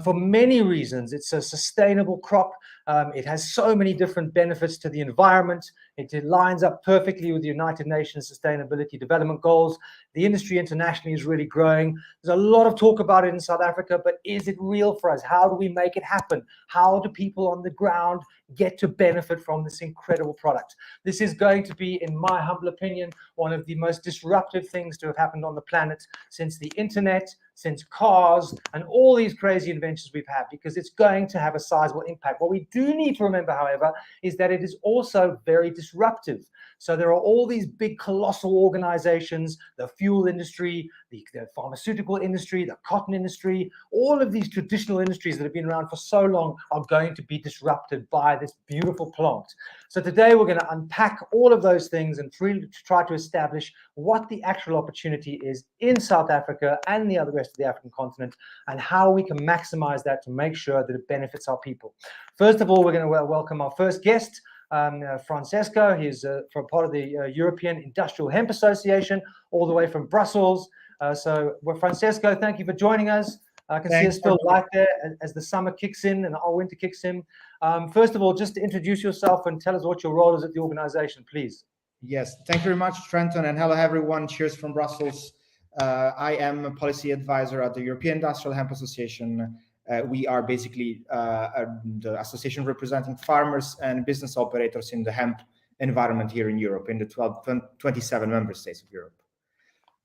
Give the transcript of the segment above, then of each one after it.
for many reasons. It's a sustainable crop. It has so many different benefits to the environment. It lines up perfectly with the United Nations Sustainability Development Goals. The industry internationally is really growing. There's a lot of talk about it in South Africa, but is it real for us? How do we make it happen? How do people on the ground get to benefit from this incredible product? This is going to be, in my humble opinion, one of the most disruptive things to have happened on the planet since the internet, since cars, and all these crazy inventions we've had, because it's going to have a sizable impact. What we do need to remember, however, is that it is also very disruptive. So there are all these big colossal organizations, the fuel industry, the pharmaceutical industry, the cotton industry, all of these traditional industries that have been around for so long are going to be disrupted by this beautiful plant. So today we're going to unpack all of those things and try to establish what the actual opportunity is in South Africa and the other rest of the African continent, and how we can maximize that to make sure that it benefits our people. First of all, we're going to welcome our first guest, Francesco. He's from part of the European Industrial Hemp Association, all the way from Brussels. Francesco, thank you for joining us. I can see a still light there as the summer kicks in and our winter kicks in. First of all, just to introduce yourself and tell us what your role is at the organization, please. Yes, thank you very much, Trenton, and hello everyone. Cheers from Brussels. I am a policy advisor at the European Industrial Hemp Association. We are basically the association representing farmers and business operators in the hemp environment here in Europe, in the 27 member states of Europe.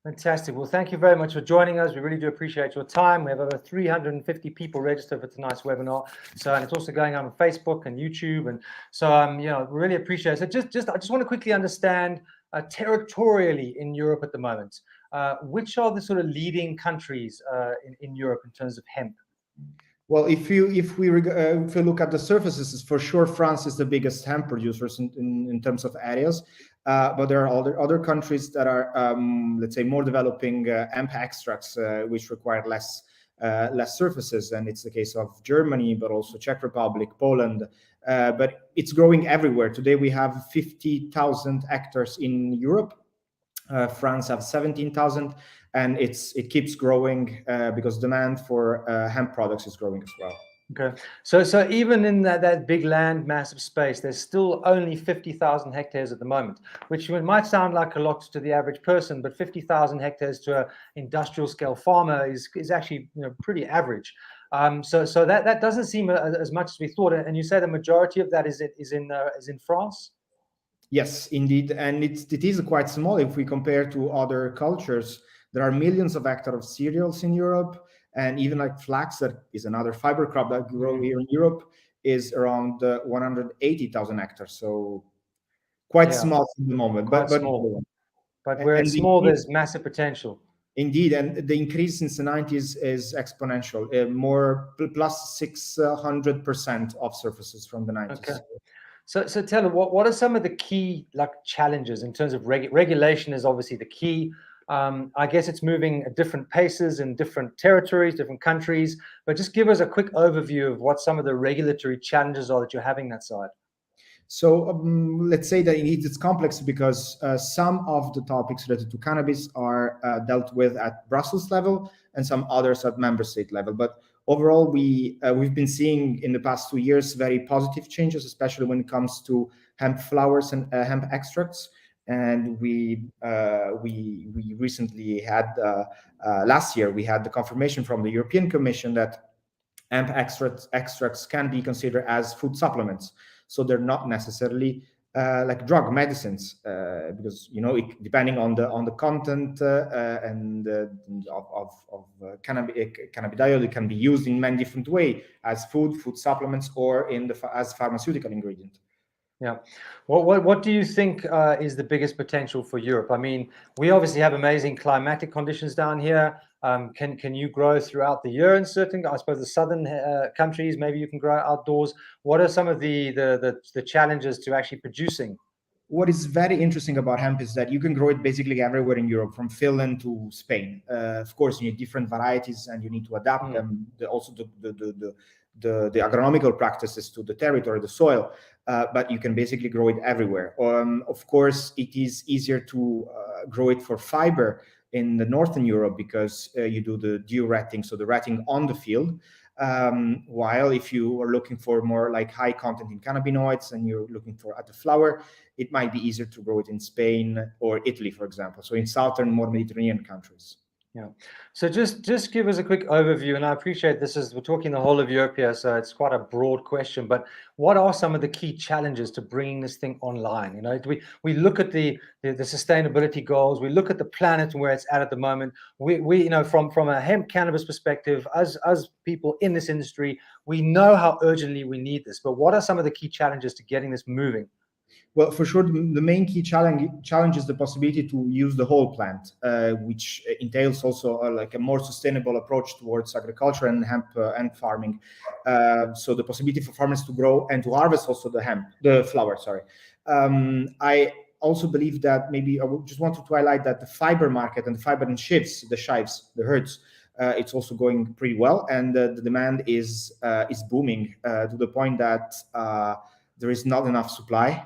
Fantastic. Well, thank you very much for joining us. We really do appreciate your time. We have over 350 people registered for tonight's webinar. And it's also going on Facebook and YouTube. And so, really appreciate it. So I just want to quickly understand territorially in Europe at the moment, which are the sort of leading countries in Europe in terms of hemp? Well, if we look at the surfaces, for sure France is the biggest hemp producers in terms of areas, but there are other countries that are, let's say, more developing hemp extracts, which require less surfaces, and it's the case of Germany, but also Czech Republic, Poland. But it's growing everywhere. Today we have 50,000 hectares in Europe. France has 17,000, and it keeps growing because demand for hemp products is growing as well. Okay, so even in that big land massive space, there's still only 50,000 hectares at the moment, which might sound like a lot to the average person, but 50,000 hectares to an industrial scale farmer is actually pretty average. So that doesn't seem as much as we thought. And you say the majority of that is in France? Yes, indeed, and it is quite small if we compare to other cultures. There are millions of hectares of cereals in Europe, and even like flax, that is another fiber crop that grows here in Europe, is around 180,000 hectares. So quite small at the moment, but where it's small, there's massive potential. Indeed, and the increase since the 90s is exponential, plus 600% of surfaces from the 90s. Okay. So tell me, what are some of the key challenges in terms of regulation? Is obviously the key. I guess it's moving at different paces in different territories, different countries. But just give us a quick overview of what some of the regulatory challenges are that you're having that side. So let's say that it's complex because some of the topics related to cannabis are dealt with at Brussels level and some others at member state level. But overall, we've been seeing in the past 2 years very positive changes, especially when it comes to hemp flowers and hemp extracts. And we recently had last year we had the confirmation from the European Commission that hemp extracts can be considered as food supplements. So they're not necessarily like drug medicines, because depending on the content and of cannabidiol, it can be used in many different ways as food supplements or as pharmaceutical ingredient. Yeah. What do you think is the biggest potential for Europe? I mean, we obviously have amazing climatic conditions down here. Can you grow throughout the year in certain, I suppose, the southern countries? Maybe you can grow outdoors. What are some of the challenges to actually producing? What is very interesting about hemp is that you can grow it basically everywhere in Europe, from Finland to Spain. Of course, you need different varieties and you need to adapt them. Also, the agronomical practices to the territory, the soil, but you can basically grow it everywhere. Of course, it is easier to grow it for fiber in the Northern Europe because you do the dew retting, so the retting on the field. While if you are looking for more like high content in cannabinoids and you're looking for at the flower, it might be easier to grow it in Spain or Italy, for example. So in southern, more Mediterranean countries. Yeah. So just give us a quick overview, and I appreciate we're talking the whole of Europe here, so it's quite a broad question, but what are some of the key challenges to bringing this thing online? We look at the sustainability goals, we look at the planet and where it's at the moment. We from a hemp cannabis perspective, as people in this industry, we know how urgently we need this, but what are some of the key challenges to getting this moving? Well, for sure, the main key challenge is the possibility to use the whole plant, which entails also like a more sustainable approach towards agriculture and hemp and farming. So the possibility for farmers to grow and to harvest also the flower. Sorry. I also believe that maybe I just wanted to highlight that the fiber market and the fiber and the herds, it's also going pretty well, and the demand is booming to the point that there is not enough supply,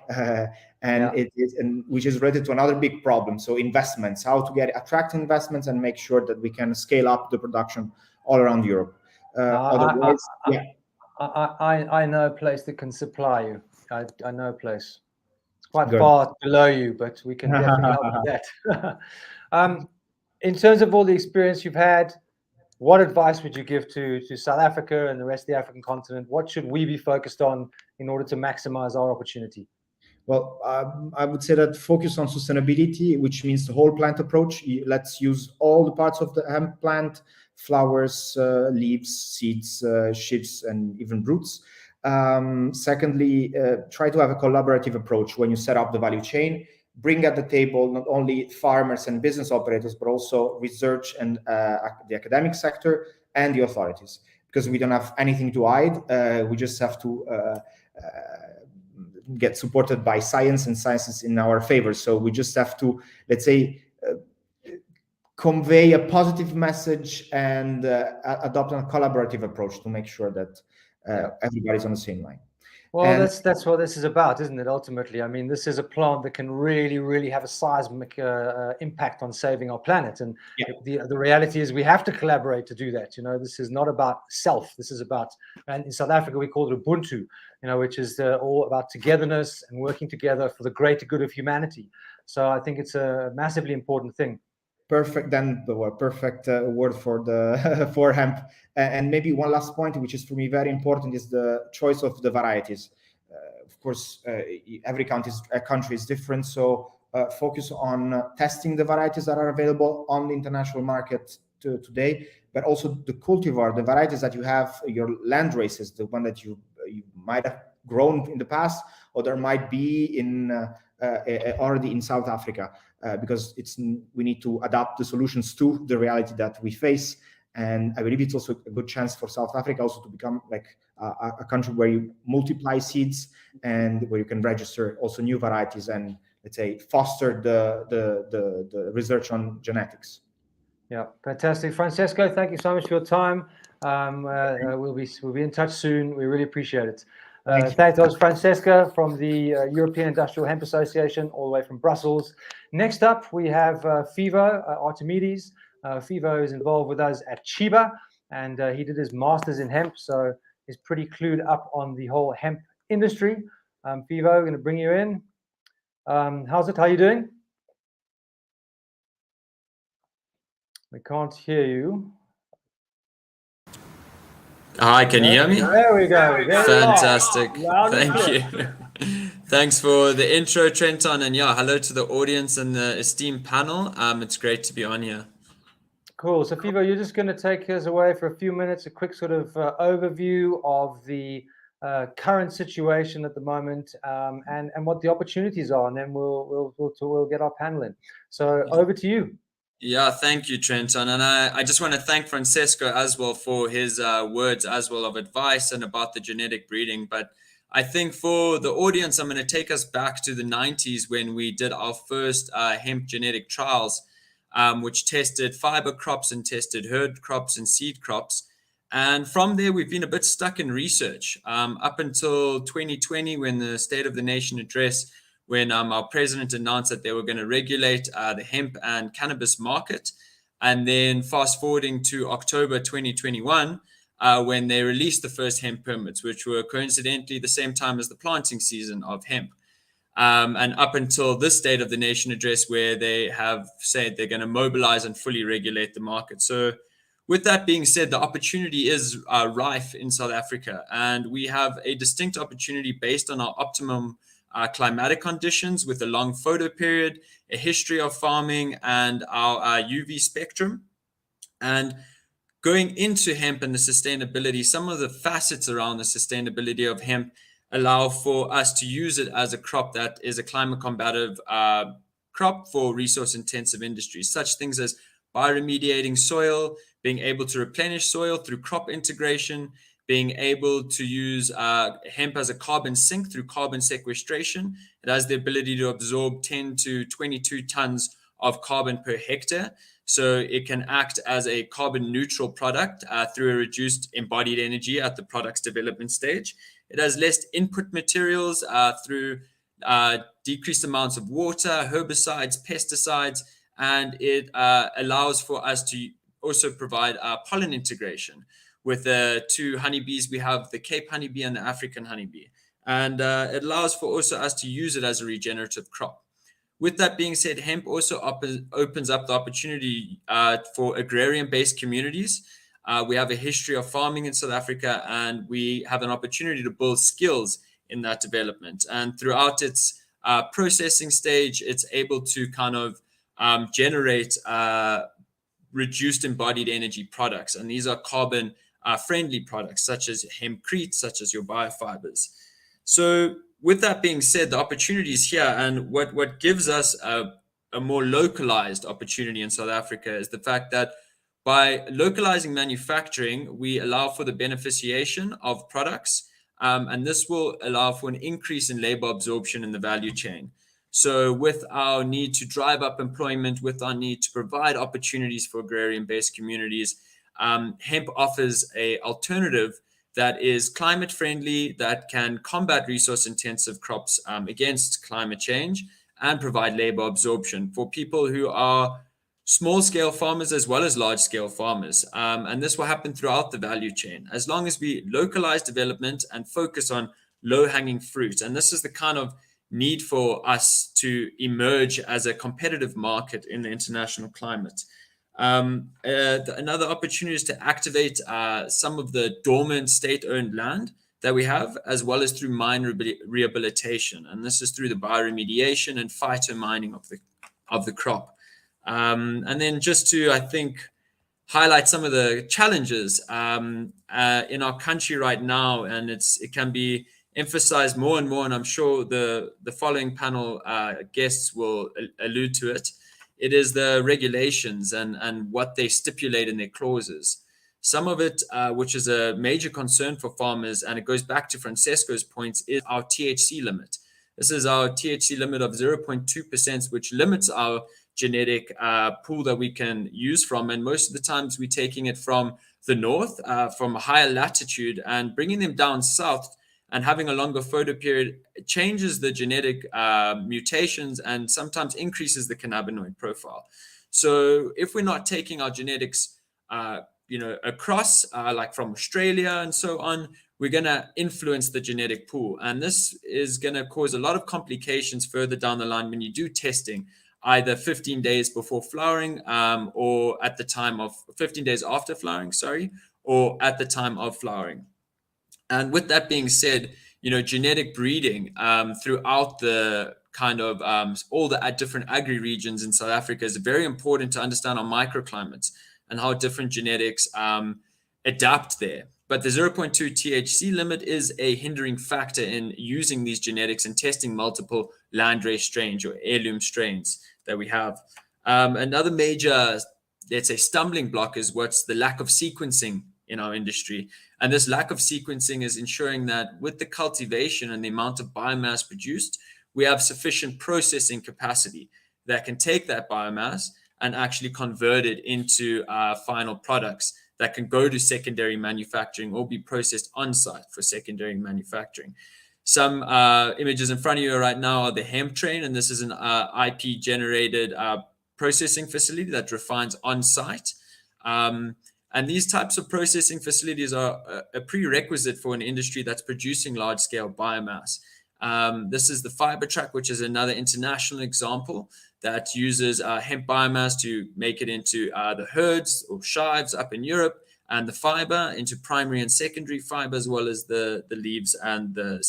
which is related to another big problem. So investments, how to attract investments and make sure that we can scale up the production all around Europe. Otherwise, I know a place that can supply you. I know a place. It's quite far below you, but we can definitely help with that. In terms of all the experience you've had, what advice would you give to South Africa and the rest of the African continent? What should we be focused on in order to maximize our opportunity? Well, I would say that focus on sustainability, which means the whole plant approach. Let's use all the parts of the hemp plant: flowers, leaves, seeds, sheaves, and even roots. Secondly, try to have a collaborative approach when you set up the value chain. Bring at the table not only farmers and business operators, but also research and the academic sector and the authorities, because we don't have anything to hide. We just have to get supported by science, and science is in our favor. So we just have to, let's say, convey a positive message and adopt a collaborative approach to make sure that everybody's on the same line. Well, that's what this is about, isn't it? Ultimately, I mean, this is a plant that can really, really have a seismic impact on saving our planet. And the reality is we have to collaborate to do that. This is not about self. This is about, and in South Africa, we call it Ubuntu, which is all about togetherness and working together for the greater good of humanity. So I think it's a massively important thing. Perfect. Then the perfect word for the for hemp. And maybe one last point, which is for me very important, is the choice of the varieties. Of course, every country is different, so focus on testing the varieties that are available on the international market today, but also the cultivar, the varieties that you have, your land races, the one that you might have grown in the past, or there might be already in South Africa, because we need to adapt the solutions to the reality that we face. And I believe it's also a good chance for South Africa also to become like a country where you multiply seeds and where you can register also new varieties and, let's say, foster the research on genetics. Yeah, fantastic. Francesco, thank you so much for your time. We'll be in touch soon. We really appreciate it. That was Francesca from the European Industrial Hemp Association, all the way from Brussels. Next up, we have Fivo Archimedes. Fivo is involved with us at Chiba, and he did his master's in hemp, so he's pretty clued up on the whole hemp industry. Fivo, I'm going to bring you in. How's it? How are you doing? We can't hear you. Hi, can you hear me? There we go. Fantastic. Thank you. Thanks for the intro, Trenton. And hello to the audience and the esteemed panel. It's great to be on here. Cool. So, Fivo, you're just going to take us away for a few minutes, a quick sort of overview of the current situation at the moment, and what the opportunities are, and then we'll get our panel in. So, over to you. Yeah, thank you, Trenton. And I just want to thank Francesco as well for his words as well of advice and about the genetic breeding. But I think for the audience, I'm going to take us back to the 90s when we did our first hemp genetic trials, which tested fiber crops and tested herd crops and seed crops. And from there, we've been a bit stuck in research up until 2020, when the State of the Nation address, when our president announced that they were going to regulate the hemp and cannabis market. And then fast forwarding to October 2021, when they released the first hemp permits, which were coincidentally the same time as the planting season of hemp. And up until this State of the Nation address, where they have said they're going to mobilize and fully regulate the market. So with that being said, the opportunity is rife in South Africa, and we have a distinct opportunity based on our optimum climatic conditions, with a long photo period, a history of farming, and our UV spectrum. And going into hemp and the sustainability, some of the facets around the sustainability of hemp allow for us to use it as a crop that is a climate combative crop for resource intensive industries, such things as bioremediating soil, being able to replenish soil through crop integration, being able to use hemp as a carbon sink through carbon sequestration. It has the ability to absorb 10 to 22 tons of carbon per hectare. So it can act as a carbon neutral product through a reduced embodied energy at the product's development stage. It has less input materials through decreased amounts of water, herbicides, pesticides, and it allows for us to also provide pollen integration. With the two honeybees, we have the Cape honeybee and the African honeybee. And it allows for also us to use it as a regenerative crop. With that being said, hemp also opens up the opportunity for agrarian-based communities. We have a history of farming in South Africa, and we have an opportunity to build skills in that development. And throughout its processing stage, it's able to kind of generate reduced embodied energy products. And these are carbon friendly products, such as hempcrete, such as your biofibers. So with that being said, the opportunity is here, and what gives us a more localized opportunity in South Africa is the fact that by localizing manufacturing, we allow for the beneficiation of products, and this will allow for an increase in labor absorption in the value chain. So with our need to drive up employment, with our need to provide opportunities for agrarian-based communities, hemp offers an alternative that is climate friendly, that can combat resource intensive crops against climate change, and provide labor absorption for people who are small scale farmers as well as large scale farmers. And this will happen throughout the value chain, as long as we localize development and focus on low hanging fruit. And this is the kind of need for us to emerge as a competitive market in the international climate. Another opportunity is to activate some of the dormant state-owned land that we have, as well as through mine rehabilitation. And this is through the bioremediation and phytomining of the crop. And then just to, I think, highlight some of the challenges in our country right now, and it can be emphasized more and more, and I'm sure the following panel guests will allude to it. It is the regulations and what they stipulate in their clauses. Some of it, which is a major concern for farmers, and it goes back to Francesco's points, is our THC limit. This is our THC limit of 0.2%, which limits our genetic pool that we can use from. And most of the times we're taking it from the north, from a higher latitude, and bringing them down south and having a longer photo period changes the genetic mutations and sometimes increases the cannabinoid profile. So if we're not taking our genetics, across, like from Australia and so on, we're going to influence the genetic pool. And this is going to cause a lot of complications further down the line when you do testing, either 15 days before flowering or at the time of 15 days after flowering, or at the time of flowering. And with that being said, genetic breeding throughout the kind of all the different agri regions in South Africa is very important to understand our microclimates and how different genetics adapt there. But the 0.2 THC limit is a hindering factor in using these genetics and testing multiple landrace strains or heirloom strains that we have. Another major, let's say, stumbling block is what's the lack of sequencing in our industry. And this lack of sequencing is ensuring that with the cultivation and the amount of biomass produced, we have sufficient processing capacity that can take that biomass and actually convert it into final products that can go to secondary manufacturing or be processed on site for secondary manufacturing. Some images in front of you right now are the hemp train, and this is an IP generated processing facility that refines on site. And these types of processing facilities are a prerequisite for an industry that's producing large-scale biomass. This is the fiber track, which is another international example that uses hemp biomass to make it into the herds or shives up in Europe, and the fiber into primary and secondary fiber, as well as the leaves and the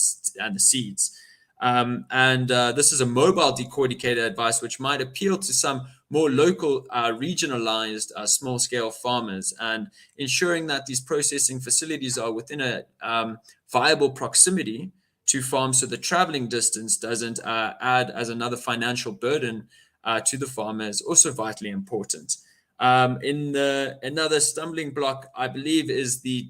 seeds. This is a mobile decorticator device, which might appeal to some more local, regionalized, small-scale farmers, and ensuring that these processing facilities are within a viable proximity to farms, so the traveling distance doesn't add as another financial burden to the farmer, is also vitally important. Another stumbling block, I believe, is the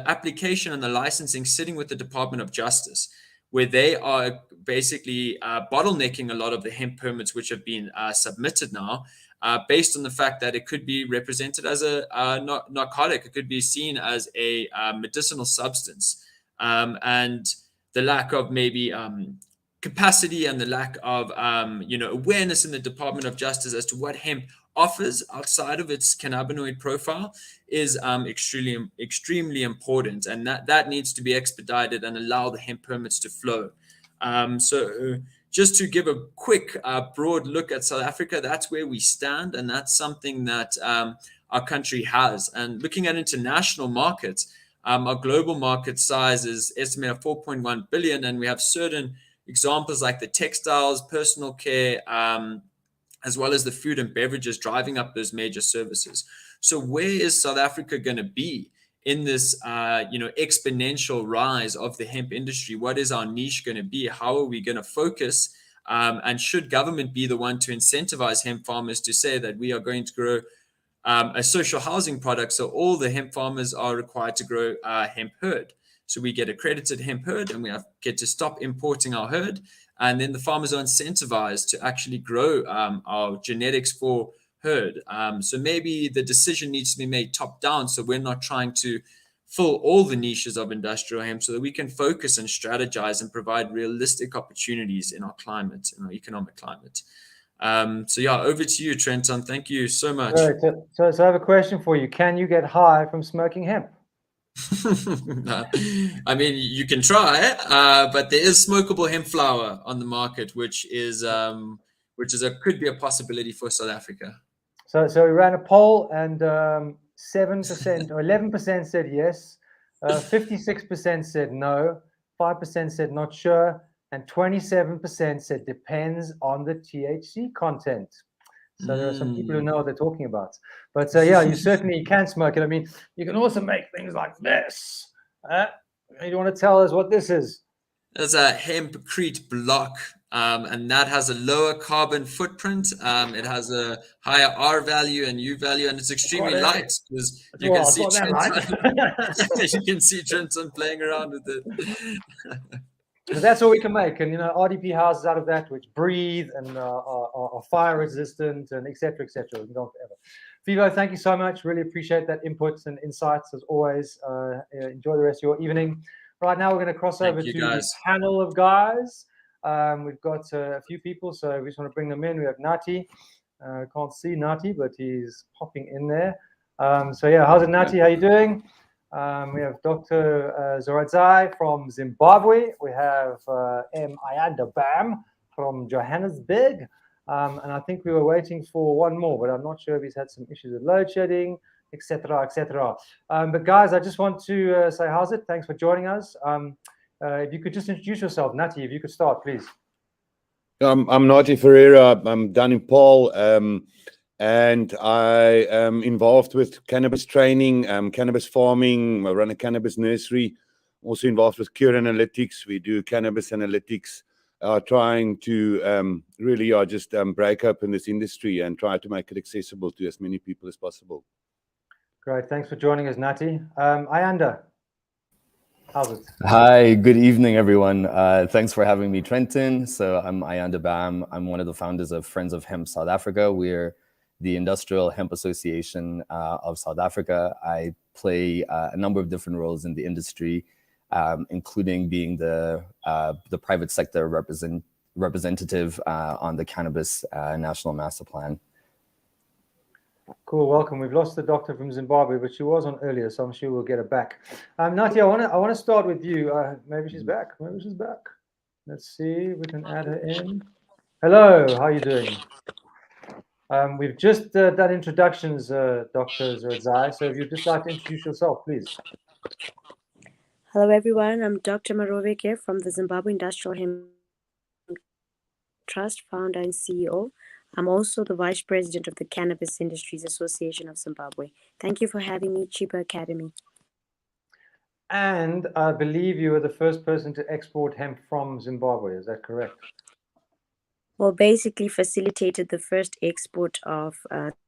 application and the licensing sitting with the Department of Justice, where they are basically bottlenecking a lot of the hemp permits which have been submitted now, based on the fact that it could be represented as a narcotic, it could be seen as a medicinal substance, and the lack of maybe capacity and the lack of awareness in the Department of Justice as to what hemp offers outside of its cannabinoid profile is extremely important, and that needs to be expedited and allow the hemp permits to flow. So just to give a quick broad look at South Africa, that's where we stand, and that's something that our country has. And looking at international markets, our global market size is estimated at 4.1 billion, and we have certain examples like the textiles, personal care, as well as the food and beverages driving up those major services. So where is South Africa going to be in this exponential rise of the hemp industry? What is our niche going to be? How are we going to focus? And should government be the one to incentivize hemp farmers to say that we are going to grow a social housing product, so all the hemp farmers are required to grow hemp herd? So we get accredited hemp herd, and we get to stop importing our herd. And then the farmers are incentivized to actually grow our genetics for herd. So maybe the decision needs to be made top down, so we're not trying to fill all the niches of industrial hemp, so that we can focus and strategize and provide realistic opportunities in our climate, in our economic climate. So yeah, over to you, Trenton. Thank you so much. Right, so I have a question for you. Can you get high from smoking hemp? I mean, you can try, but there is smokable hemp flower on the market, which could be a possibility for South Africa. So we ran a poll, and 7% or 11% said yes, 56% said no, 5% said not sure, and 27% said depends on the THC content. So there are some people who know what they're talking about. But yeah, you certainly can smoke it. I mean, you can also make things like this. You want to tell us what this is? There's a hempcrete block, and that has a lower carbon footprint. It has a higher R value and U value, and it's extremely light, because you can see you can see Trenton playing around with it. So that's all we can make, and RDP houses out of that, which breathe and are fire resistant, and etc. We can go on forever. Vivo, thank you so much. Really appreciate that inputs and insights as always. Enjoy the rest of your evening. Right now, we're going to cross over to the panel of guys. We've got a few people, so we just want to bring them in. We have Nati. Can't see Nati, but he's popping in there. So yeah, how's it, Nati? How you doing? We have Dr. Zoradzai from Zimbabwe. We have Ayanda Bam from Johannesburg. And I think we were waiting for one more, but I'm not sure if he's had some issues with load shedding, etc., etc. But guys, I just want to say, how's it? Thanks for joining us. If you could just introduce yourself, Nati, if you could start, please. I'm Nati Ferreira. I'm down in Paul. And I am involved with cannabis training, cannabis farming. I run a cannabis nursery. Also involved with Cure Analytics. We do cannabis analytics, trying to really just break open this industry and try to make it accessible to as many people as possible. Great. Thanks for joining us, Nati. Ayanda, how's it? Hi, good evening, everyone. Thanks for having me, Trenton. So I'm Ayanda Bam. I'm one of the founders of Friends of Hemp South Africa. We're the Industrial Hemp Association of South Africa. I play a number of different roles in the industry, including being the private sector representative on the Cannabis National Master Plan. Cool, welcome. We've lost the doctor from Zimbabwe, but she was on earlier, so I'm sure we'll get her back. Nati, I want to start with you. Maybe she's back. Maybe she's back. Let's see. We can add her in. Hello. How are you doing? We've just done introductions, Dr. Zeradzai. So if you'd just like to introduce yourself, please. Hello, everyone. I'm Dr. Marovik here from the Zimbabwe Industrial Hemp Trust, founder and CEO. I'm also the Vice President of the Cannabis Industries Association of Zimbabwe. Thank you for having me, Chiba Academy. And I believe you were the first person to export hemp from Zimbabwe. Is that correct? Well, basically facilitated the first export of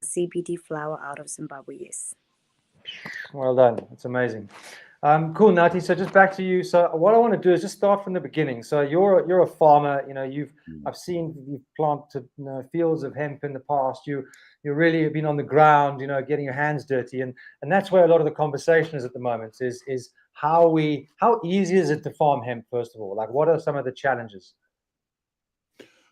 CBD flower out of Zimbabwe, yes. Well done. That's amazing. Cool, Nati. So just back to you. So what I want to do is just start from the beginning. So you're a farmer. You know, I've seen you've planted fields of hemp in the past. You really have been on the ground. You know, getting your hands dirty, and that's where a lot of the conversation is at the moment. Is how easy is it to farm hemp? First of all, like what are some of the challenges?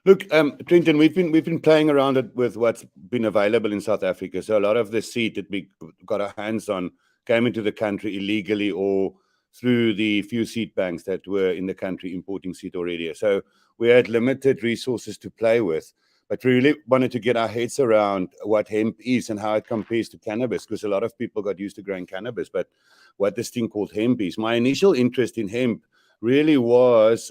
Look, Trenton, we've been playing around it with what's been available in South Africa. So a lot of the seed that we got our hands on came into the country illegally or through the few seed banks that were in the country importing seed already. So we had limited resources to play with, but we really wanted to get our heads around what hemp is and how it compares to cannabis, because a lot of people got used to growing cannabis, but what this thing called hemp is. My initial interest in hemp really was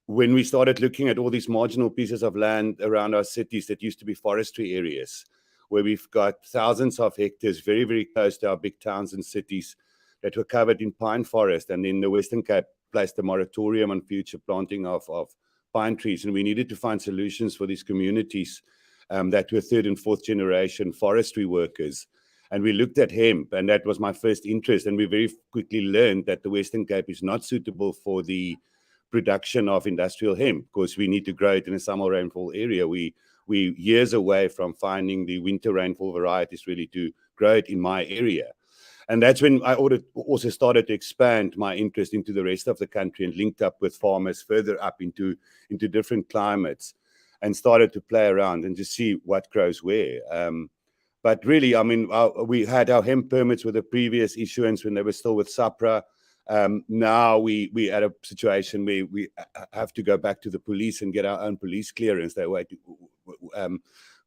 when we started looking at all these marginal pieces of land around our cities that used to be forestry areas, where we've got thousands of hectares very, very close to our big towns and cities that were covered in pine forest. And then the Western Cape placed a moratorium on future planting of pine trees. And we needed to find solutions for these communities that were third and fourth generation forestry workers. And we looked at hemp, and that was my first interest. And we very quickly learned that the Western Cape is not suitable for the production of industrial hemp, because we need to grow it in a summer rainfall area. We years away from finding the winter rainfall varieties really to grow it in my area. And that's when I also started to expand my interest into the rest of the country and linked up with farmers further up into different climates and started to play around and to see what grows where. But really, I mean, we had our hemp permits with the previous issuance when they were still with SAPRA. Now we at a situation where we have to go back to the police and get our own police clearance. They wait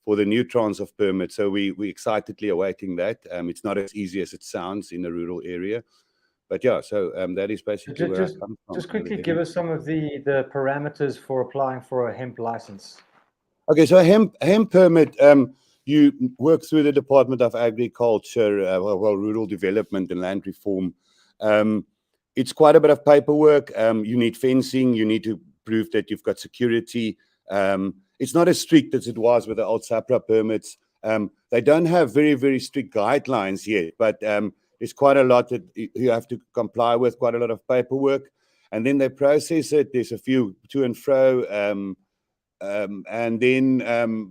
for the new tranche of permits. So we excitedly awaiting that. It's not as easy as it sounds in a rural area, but yeah. So that is basically where I come from. Just quickly give us some of the parameters for applying for a hemp license. Okay, so a hemp permit. You work through the Department of Agriculture, Rural Development and Land Reform. It's quite a bit of paperwork. You need fencing. You need to prove that you've got security. It's not as strict as it was with the old SAPRA permits. They don't have very, very strict guidelines yet, but there's quite a lot that you have to comply with, quite a lot of paperwork. And then they process it. There's a few to and fro. And then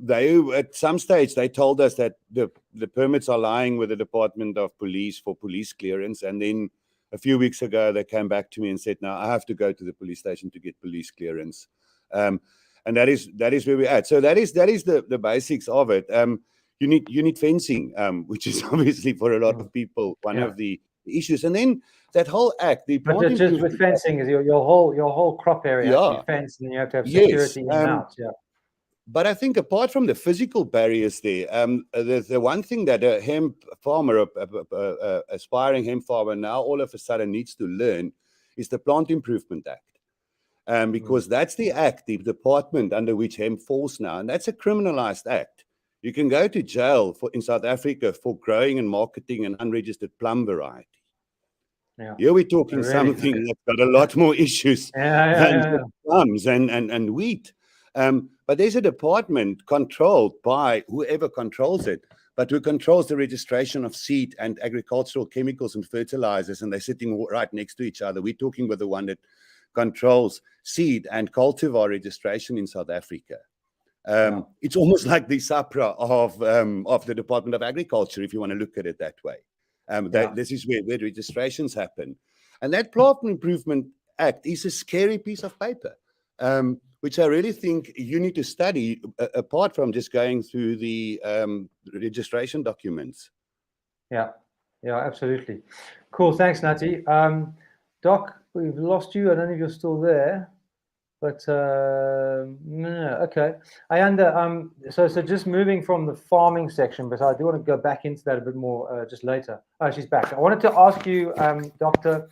they, at some stage, they told us that the permits are lying with the Department of Police for police clearance. And then a few weeks ago, they came back to me and said, "Now I have to go to the police station to get police clearance." And that is where we're at. So that is the basics of it. You need fencing, which is obviously for a lot of people one of the issues. And then that whole act, but just with fencing, is your whole crop area has to be fenced, and you have to have security in and out. Yeah. But I think apart from the physical barriers there, the one thing that a hemp farmer, aspiring hemp farmer now all of a sudden needs to learn is the Plant Improvement Act. Because that's the act, the department under which hemp falls now. And that's a criminalized act. You can go to jail in South Africa for growing and marketing an unregistered plum variety. Yeah. Here we're talking something that's got a lot more issues than plums and wheat. But there's a department controlled by whoever controls it, but who controls the registration of seed and agricultural chemicals and fertilizers, and they're sitting right next to each other. We're talking with the one that controls seed and cultivar registration in South Africa. It's almost like the SAPRA of the Department of Agriculture, if you want to look at it that way. This is where registrations happen. And that Plant Improvement Act is a scary piece of paper. which I really think you need to study apart from just going through the registration documents. Yeah, absolutely. Cool. Thanks, Nati. Doc, we've lost you. I don't know if you're still there, but no, okay. So just moving from the farming section, but I do want to go back into that a bit more just later. Oh, she's back. I wanted to ask you, Doctor,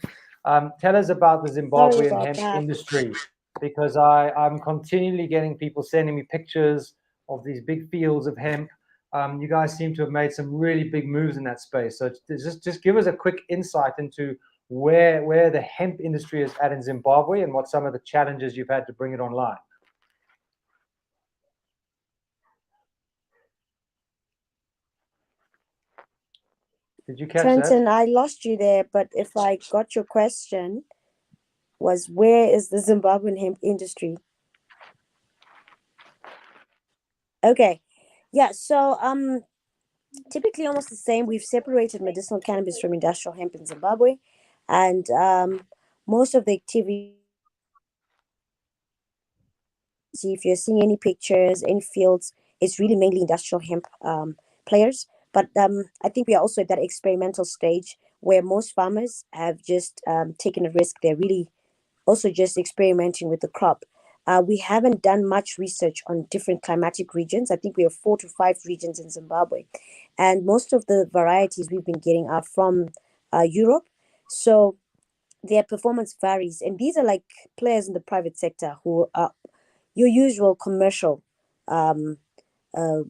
tell us about the Zimbabwean hemp industry, because I'm continually getting people sending me pictures of these big fields of hemp. You guys seem to have made some really big moves in that space. So just give us a quick insight into where the hemp industry is at in Zimbabwe and what some of the challenges you've had to bring it online. Did you catch Trenton, that? I lost you there, but if I got your question, was where is the Zimbabwean hemp industry? Okay. Yeah, so typically almost the same. We've separated medicinal cannabis from industrial hemp in Zimbabwe, and most of the activity, if you're seeing any pictures, any fields, it's really mainly industrial hemp players. But I think we are also at that experimental stage where most farmers have just taken a risk. They're really also just experimenting with the crop. We haven't done much research on different climatic regions. I think we have 4 to 5 regions in Zimbabwe. And most of the varieties we've been getting are from Europe. So their performance varies. And these are like players in the private sector who are your usual commercial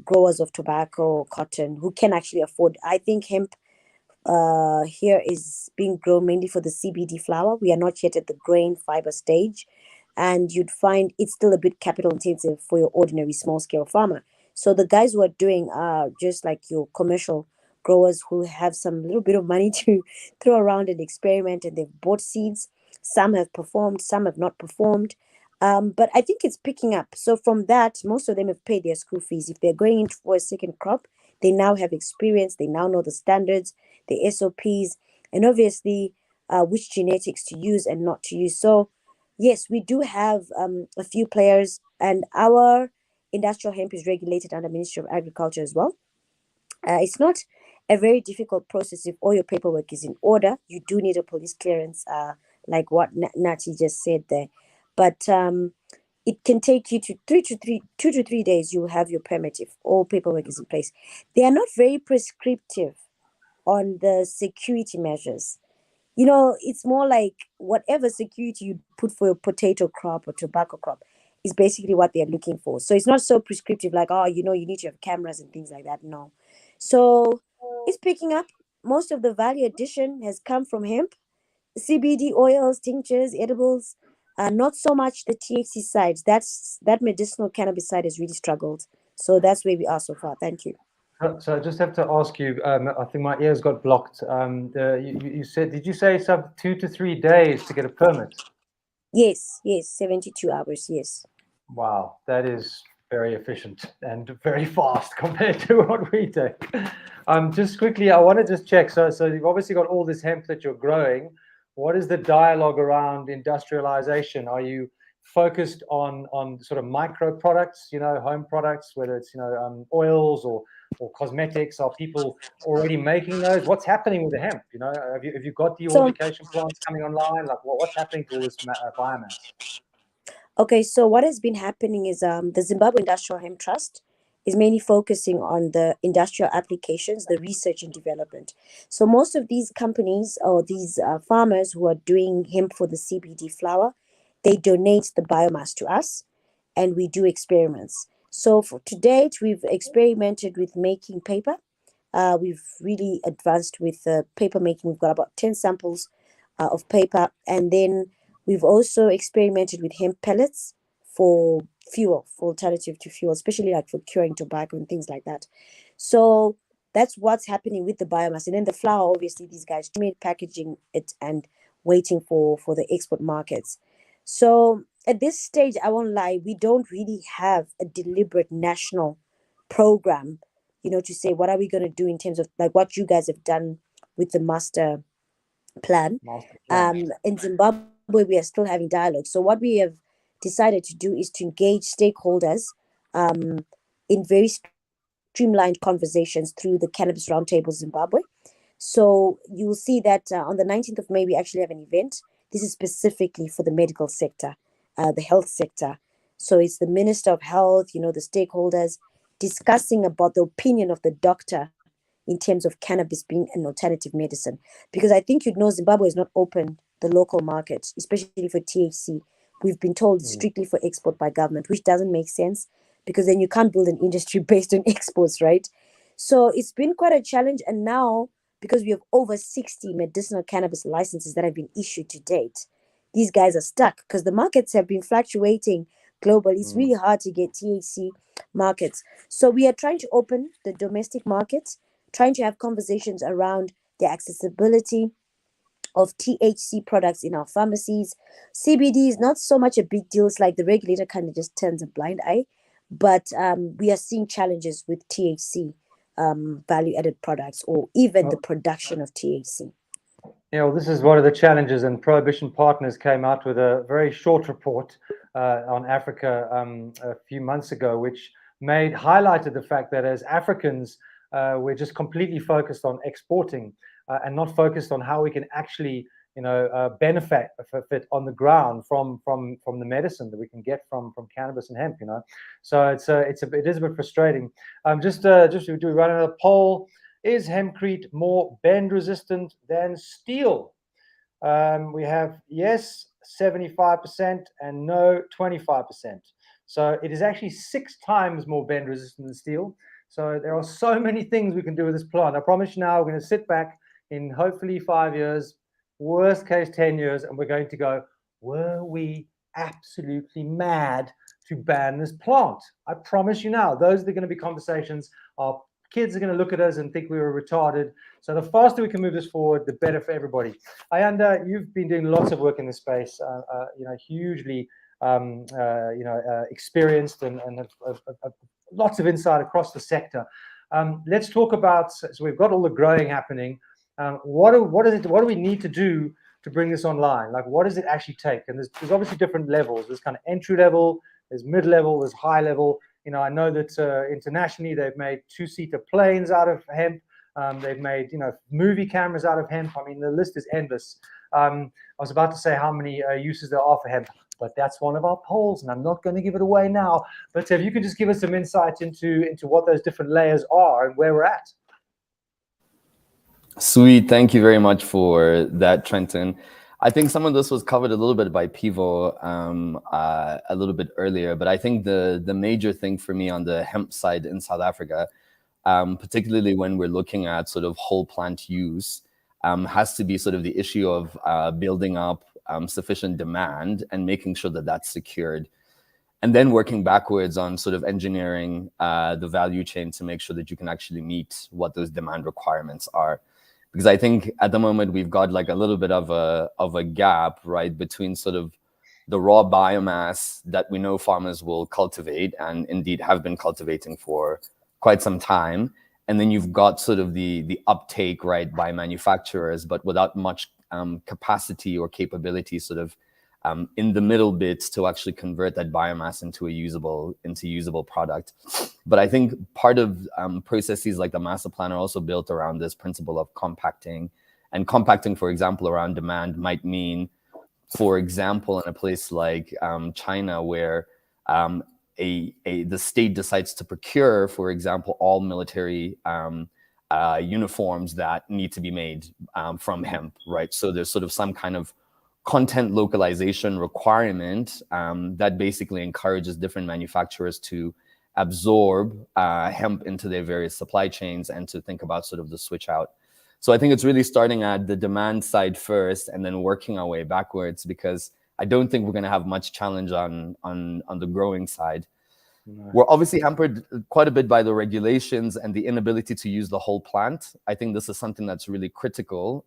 growers of tobacco, cotton, who can actually afford. I think hemp here is being grown mainly for the CBD flower. We are not yet at the grain fiber stage, and you'd find it's still a bit capital intensive for your ordinary small scale farmer. So the guys who are doing are just like your commercial growers who have some little bit of money to throw around and experiment, and they've bought seeds. Some have performed, some have not performed. But I think it's picking up. So from that, most of them have paid their school fees. If they're going in for a second crop, they now have experience. They now know the standards, the SOPs, and obviously which genetics to use and not to use. So yes, we do have a few players, and our industrial hemp is regulated under Ministry of Agriculture as well. It's not a very difficult process if all your paperwork is in order. You do need a police clearance, like what Nati just said there. But it can take you to 2 to 3 days. You will have your permit if all paperwork is in place. They are not very prescriptive on the security measures. You know, it's more like whatever security you put for your potato crop or tobacco crop is basically what they're looking for. So it's not so prescriptive like, oh, you know, you need to have cameras and things like that. No. So it's picking up. Most of the value addition has come from hemp, CBD oils, tinctures, edibles. Not so much the THC side. That medicinal cannabis side has really struggled. So that's where we are so far. Thank you. So I just have to ask you, I think my ears got blocked. You said, did you say it's up 2 to 3 days to get a permit? Yes, 72 hours, yes. Wow, that is very efficient and very fast compared to what we do. Just quickly, I want to just check. So you've obviously got all this hemp that you're growing. What is the dialogue around industrialization? Are you focused on sort of micro products, you know, home products, whether it's, you know, oils or cosmetics? Are people already making those? What's happening with the hemp? You know, have you got dehumidification plants coming online? Like, what's happening to all this biomass? Okay, so what has been happening is the Zimbabwe Industrial Hemp Trust is mainly focusing on the industrial applications, the research and development. So most of these companies or these farmers who are doing hemp for the CBD flower, they donate the biomass to us, and we do experiments. So to date, we've experimented with making paper. We've really advanced with paper making. We've got about 10 samples of paper, and then we've also experimented with hemp pellets for fuel, for alternative to fuel, especially like for curing tobacco and things like that. So that's what's happening with the biomass. And then the flour, obviously, these guys made packaging it and waiting for the export markets. So at this stage, I won't lie, we don't really have a deliberate national program, you know, to say what are we going to do in terms of like what you guys have done with the master plan. In Zimbabwe, we are still having dialogue. So what we have decided to do is to engage stakeholders in very streamlined conversations through the Cannabis Roundtable Zimbabwe. So you'll see that on the 19th of May, we actually have an event. This is specifically for the medical sector, the health sector. So it's the Minister of Health, the stakeholders discussing about the opinion of the doctor in terms of cannabis being an alternative medicine. Because I think Zimbabwe is not open the local market, especially for THC. We've been told it's strictly for export by government, which doesn't make sense because then you can't build an industry based on exports, right? So it's been quite a challenge. And now, because we have over 60 medicinal cannabis licenses that have been issued to date, these guys are stuck because the markets have been fluctuating globally. It's really hard to get THC markets. So we are trying to open the domestic markets, trying to have conversations around the accessibility of THC products in our pharmacies. CBD is not so much a big deal. It's like the regulator kind of just turns a blind eye. But we are seeing challenges with THC value-added products or even the production of THC. Well, this is one of the challenges, and Prohibition Partners came out with a very short report on Africa a few months ago, which highlighted the fact that as Africans, we're just completely focused on exporting and not focused on how we can actually, benefit on the ground from the medicine that we can get from cannabis and hemp. So it is a bit frustrating. Just do we run another poll? Is hempcrete more bend resistant than steel? We have yes 75% and no 25%. So it is actually 6 times more bend resistant than steel. So there are so many things we can do with this plant. I promise you now, we're going to sit back in hopefully 5 years, worst case 10 years, and we're going to go, were we absolutely mad to ban this plant? I promise you now, those are going to be conversations. Our kids are going to look at us and think we were retarded. So the faster we can move this forward, the better for everybody. Ayanda, you've been doing lots of work in this space, hugely experienced and have lots of insight across the sector. Let's talk about, so we've got all the growing happening. What do we need to do to bring this online? Like, what does it actually take? And there's obviously different levels. There's kind of entry level, there's mid level, there's high level. I know that internationally they've made 2-seater planes out of hemp. They've made movie cameras out of hemp. I mean, the list is endless. I was about to say how many uses there are for hemp, but that's one of our polls, and I'm not going to give it away now. But if you could just give us some insight into what those different layers are and where we're at. Sweet, thank you very much for that, Trenton. I think some of this was covered a little bit by Pivo a little bit earlier, but I think the major thing for me on the hemp side in South Africa, particularly when we're looking at sort of whole plant use, has to be sort of the issue of building up sufficient demand and making sure that that's secured. And then working backwards on sort of engineering the value chain to make sure that you can actually meet what those demand requirements are. Because I think at the moment we've got like a little bit of a gap, right, between sort of the raw biomass that we know farmers will cultivate and indeed have been cultivating for quite some time. And then you've got sort of the uptake, right, by manufacturers, but without much capacity or capability sort of in the middle bits to actually convert that biomass into a usable product. But I think part of processes like the master plan are also built around this principle of compacting. And compacting, for example, around demand might mean, for example, in a place like China, where the state decides to procure, for example, all military uniforms that need to be made from hemp, right? So there's sort of some kind of content localization requirement that basically encourages different manufacturers to absorb hemp into their various supply chains and to think about sort of the switch out. So I think it's really starting at the demand side first and then working our way backwards, because I don't think we're going to have much challenge on the growing side. No. We're obviously hampered quite a bit by the regulations and the inability to use the whole plant. I think this is something that's really critical.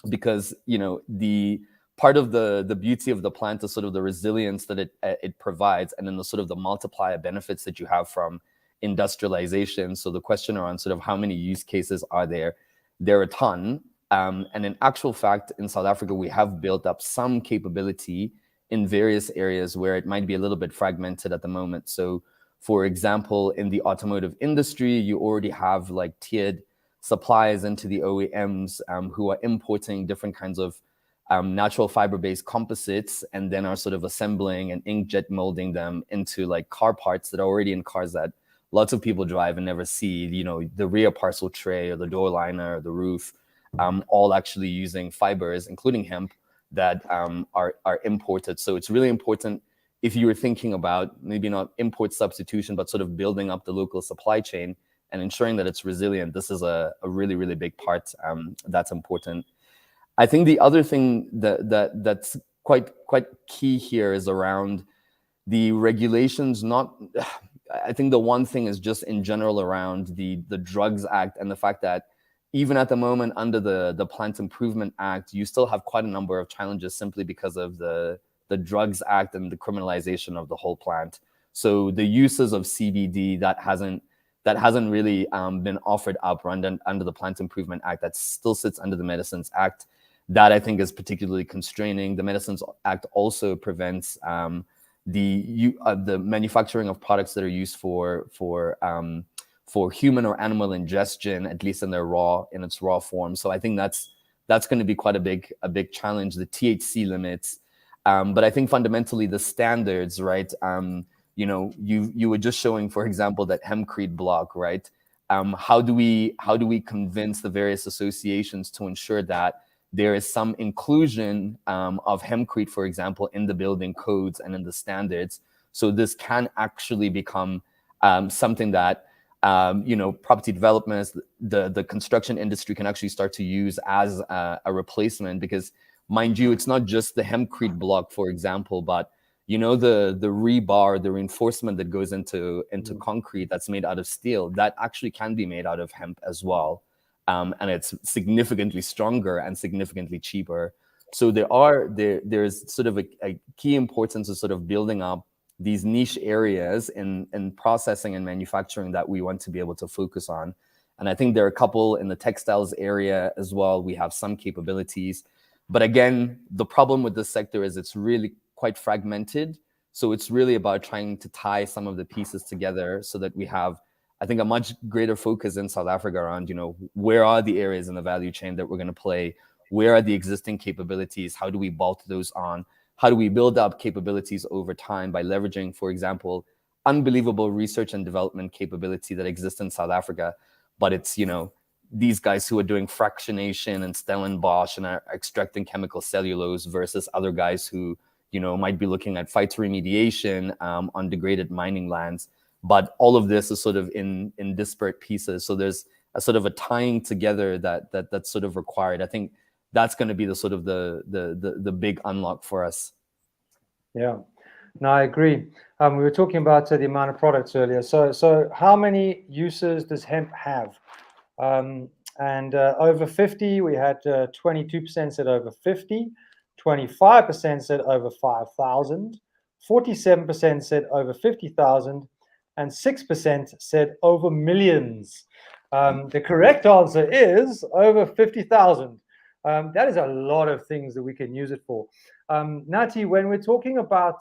Because the part of the beauty of the plant is sort of the resilience that it provides, and then the sort of the multiplier benefits that you have from industrialization. So the question around sort of how many use cases are there are a ton. And in actual fact, in South Africa, we have built up some capability in various areas where it might be a little bit fragmented at the moment. So for example, in the automotive industry, you already have like tiered suppliers into the OEMs who are importing different kinds of natural fiber-based composites, and then are sort of assembling and inkjet molding them into like car parts that are already in cars that lots of people drive and never see, you know, the rear parcel tray or the door liner or the roof, all actually using fibers, including hemp, that are imported. So it's really important, if you were thinking about maybe not import substitution, but sort of building up the local supply chain and ensuring that it's resilient, this is a really, really big part that's important. I think the other thing that's quite key here is around the regulations. I think the one thing is just in general around the Drugs Act, and the fact that even at the moment under the Plant Improvement Act, you still have quite a number of challenges simply because of the Drugs Act and the criminalization of the whole plant. So the uses of CBD that hasn't really been offered up under the Plant Improvement Act, that still sits under the Medicines Act, that I think is particularly constraining. The Medicines Act also prevents the manufacturing of products that are used for human or animal ingestion, at least in its raw form. So I think that's going to be quite a big challenge. The THC limits, but I think fundamentally the standards, right? You know, you were just showing, for example, that hempcrete block, right? How do we convince the various associations to ensure that there is some inclusion of hempcrete, for example, in the building codes and in the standards, so this can actually become something that you know, property developments, the construction industry can actually start to use as a replacement. Because mind you, it's not just the hempcrete block, for example, but you know, the rebar, the reinforcement that goes into concrete that's made out of steel, that actually can be made out of hemp as well. And it's significantly stronger and significantly cheaper. So there's sort of a key importance of sort of building up these niche areas in processing and manufacturing that we want to be able to focus on. And I think there are a couple in the textiles area as well. We have some capabilities. But again, the problem with this sector is it's really quite fragmented. So it's really about trying to tie some of the pieces together so that we have, I think, a much greater focus in South Africa around, you know, where are the areas in the value chain that we're going to play? Where are the existing capabilities? How do we bolt those on? How do we build up capabilities over time by leveraging, for example, unbelievable research and development capability that exists in South Africa, but it's, you know, these guys who are doing fractionation and Stellenbosch and are extracting chemical cellulose versus other guys who, you know, might be looking at phytoremediation on degraded mining lands. But all of this is sort of in disparate pieces. So there's a sort of a tying together that's sort of required. I think that's going to be the sort of the big unlock for us. Yeah, no, I agree. We were talking about the amount of products earlier. So how many uses does hemp have? And over 50, we had 22% said over 50, 25% said over 5,000, 47% said over 50,000, and 6% said over millions. The correct answer is over 50,000. That is a lot of things that we can use it for. Nati, when we're talking about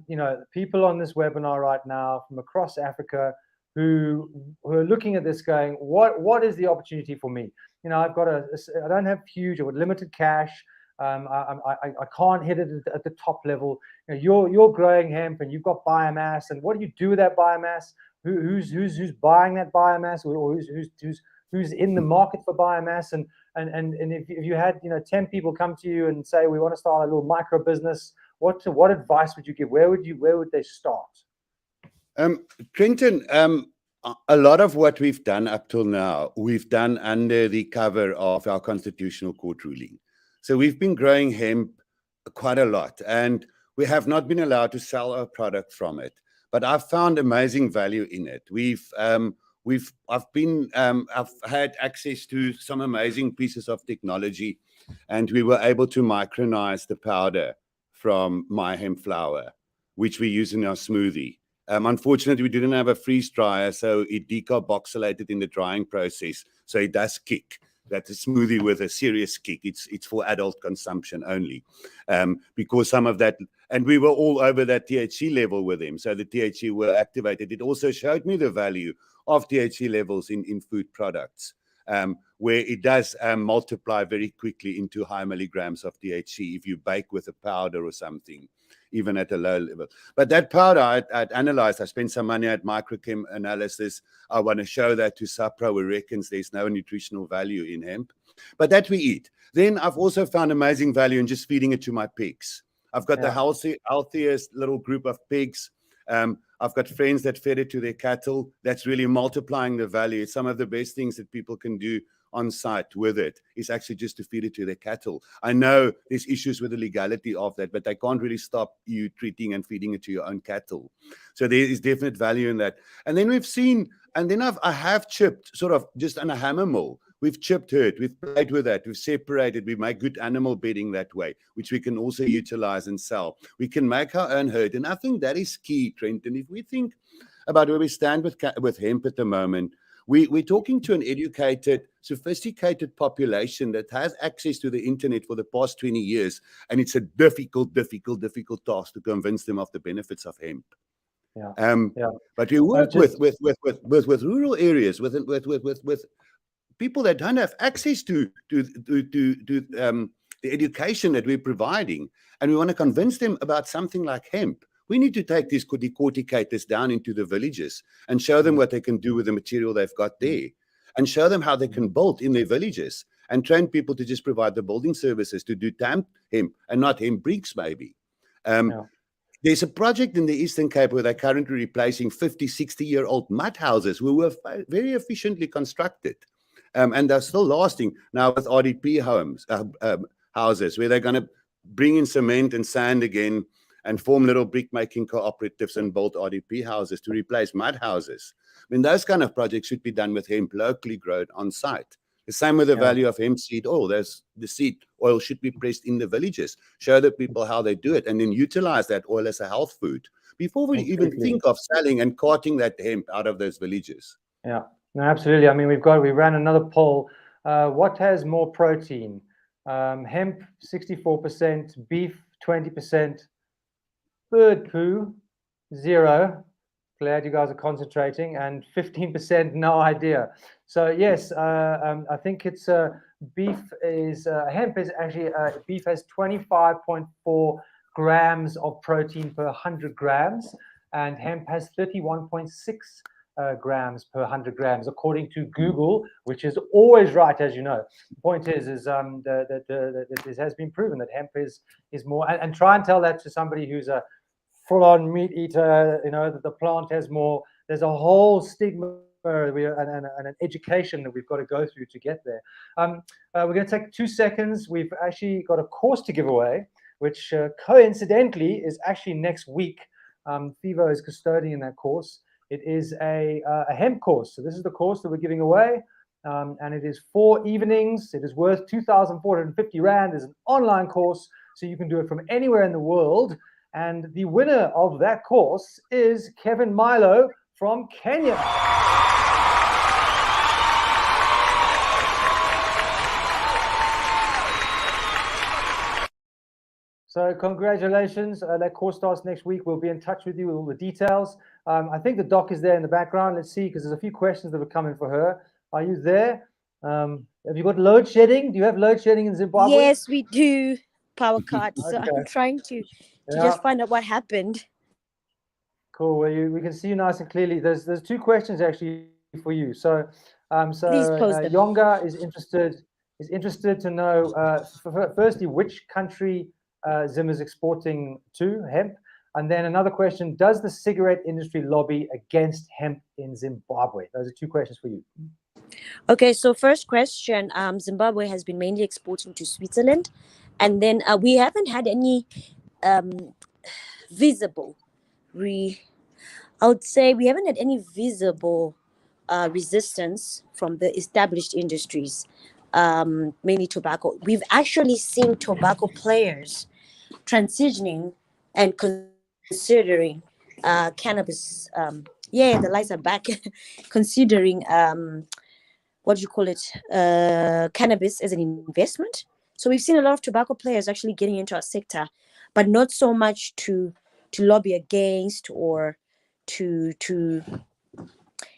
you know, people on this webinar right now from across Africa who are looking at this going, what is the opportunity for me? You know, I don't have huge or limited cash. I can't hit it at the top level. You know, you're growing hemp and you've got biomass, and what do you do with that biomass? Who's buying that biomass, or who's in the market for biomass? And if you had, you know, 10 people come to you and say, we want to start a little micro business, what advice would you give? Where would they start? Trenton, a lot of what we've done up till now, we've done under the cover of our Constitutional Court ruling. So we've been growing hemp quite a lot, and we have not been allowed to sell our product from it. But I've found amazing value in it. I've had access to some amazing pieces of technology, and we were able to micronize the powder from my hemp flower, which we use in our smoothie. Unfortunately, we didn't have a freeze dryer, so it decarboxylated in the drying process, so it does kick. that's a smoothie with a serious kick. It's for adult consumption only, because some of that, and we were all over that THC level with him. So the THC were activated. It also showed me the value of THC levels in food products, where it does multiply very quickly into high milligrams of THC if you bake with a powder or something, even at a low level. But that powder I'd analyzed. I spent some money at microchem analysis. I want to show that to Sapra, who reckons there's no nutritional value in hemp, but that we eat. Then I've also found amazing value in just feeding it to my pigs. I've got the healthiest little group of pigs. I've got friends that fed it to their cattle. That's really multiplying the value. It's some of the best things that people can do on site with it is actually just to feed it to their cattle. I know there's issues with the legality of that, but they can't really stop you treating and feeding it to your own cattle. So there is definite value in that. And then we've seen, and then I have chipped sort of just on a hammer mill. We've chipped herd, we've played with that, we've separated, we make good animal bedding that way, which we can also utilize and sell. We can make our own herd. And I think that is key, Trenton. If we think about where we stand with hemp at the moment, we're talking to an educated, sophisticated population that has access to the internet for the past 20 years. And it's a difficult task to convince them of the benefits of hemp. But we work with rural areas, with people that don't have access to the education that we're providing, and we want to convince them about something like hemp. We need to take these decorticators down into the villages and show them what they can do with the material they've got there, and show them how they can build in their villages, and train people to just provide the building services to do hemp and not hemp bricks, maybe. There's a project in the Eastern Cape where they're currently replacing 50, 60-year-old mud houses who were very efficiently constructed. And they're still lasting now with RDP houses, where they're going to bring in cement and sand again and form little brick-making cooperatives and build RDP houses to replace mud houses. I mean, those kind of projects should be done with hemp locally grown on site. The same with the value of hemp seed oil. The seed oil should be pressed in the villages. Show the people how they do it, and then utilize that oil as a health food before we even think of selling and carting that hemp out of those villages. Yeah. No, absolutely. I mean, we ran another poll. What has more protein? Hemp, 64%, beef, 20%, bird poo, 0. Glad you guys are concentrating, and 15%, no idea. So yes, I think it's beef is hemp is actually beef has 25.4 grams of protein per 100 grams, and hemp has 31.6 grams per 100 grams, according to Google, which is always right, as you know. The point is that this has been proven that hemp is more, and try and tell that to somebody who's a full-on meat eater, you know, that the plant has more. There's a whole stigma and an education that we've got to go through to get there. We're going to take 2 seconds. We've actually got a course to give away, which coincidentally is actually next week. Thivo is custodian that course. It is a hemp course. So this is the course that we're giving away, and it is 4 evenings. It is worth 2,450 Rand. It's an online course, so you can do it from anywhere in the world. And the winner of that course is Kevin Milo from Kenya. So congratulations. That course starts next week. We'll be in touch with you with all the details. I think the doc is there in the background. Let's see, because there's a few questions that are coming for her. Are you there? Have you got load shedding? Do you have load shedding in Zimbabwe? Yes, we do. Power cuts. So Okay. I'm trying to just find out what happened. Cool. Well, we can see you nice and clearly. There's 2 questions actually for you. So Please pose them. Yonga is interested to know firstly which country Zim is exporting to hemp, and then another question: does the cigarette industry lobby against hemp in Zimbabwe? Those are 2 questions for you. Okay, so first question: Zimbabwe has been mainly exporting to Switzerland, and then we haven't had any visible. I would say we haven't had any visible resistance from the established industries, mainly tobacco. We've actually seen tobacco players transitioning and considering cannabis. The lights are back. Considering what do you call it, cannabis as an investment. So we've seen a lot of tobacco players actually getting into our sector, but not so much to lobby against or to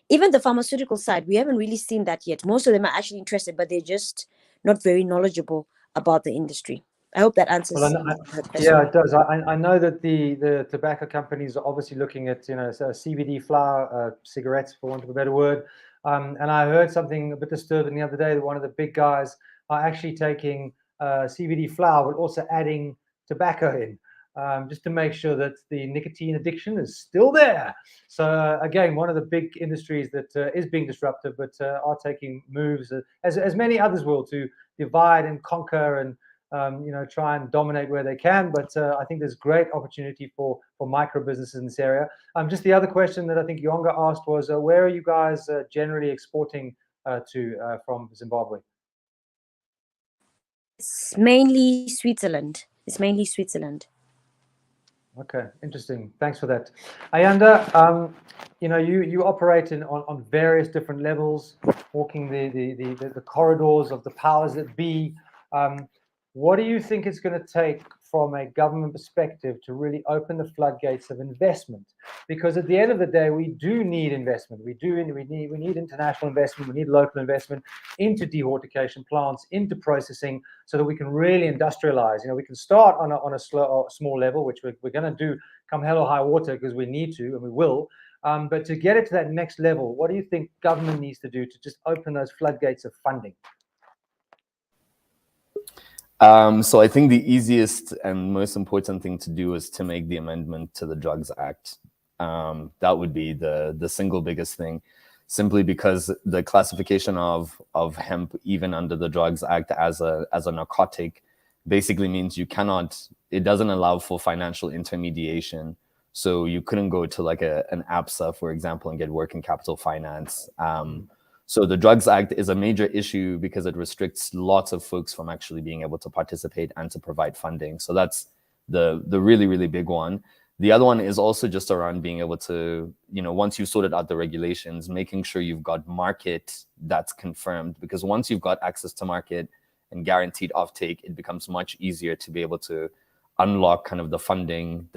even the pharmaceutical side. We haven't really seen that yet. Most of them are actually interested, but they're just not very knowledgeable about the industry. I hope that answers Well, the question. yeah, it does. I know that the tobacco companies are obviously looking at, CBD flower, cigarettes, for want of a better word. And I heard something a bit disturbing the other day that one of the big guys are actually taking CBD flower, but also adding tobacco in, just to make sure that the nicotine addiction is still there. So again, one of the big industries that is being disruptive, but are taking moves, as many others will, to divide and conquer and try and dominate where they can. But I think there's great opportunity for micro businesses in this area. Just the other question that I think Yonga asked was, where are you guys generally exporting to from Zimbabwe? It's mainly Switzerland. Okay, interesting. Thanks for that. Ayanda, you operate on various different levels, walking the corridors of the powers that be. What do you think it's going to take from a government perspective to really open the floodgates of investment? Because at the end of the day, we do need investment. We need international investment. We need local investment into dehortication plants, into processing, so that we can really industrialize. We can start on a small level, which we're going to do come hell or high water, because we need to and we will. But to get it to that next level, what do you think government needs to do to just open those floodgates of funding? So I think the easiest and most important thing to do is to make the amendment to the Drugs Act. That would be the single biggest thing, simply because the classification of hemp, even under the Drugs Act, as a narcotic, basically means it doesn't allow for financial intermediation. So you couldn't go to like an APSA, for example, and get working capital finance. So the Drugs Act is a major issue because it restricts lots of folks from actually being able to participate and to provide funding. So that's the really, really big one. The other one is also just around being able to, once you've sorted out the regulations, making sure you've got market that's confirmed, because once you've got access to market and guaranteed offtake, it becomes much easier to be able to unlock kind of the funding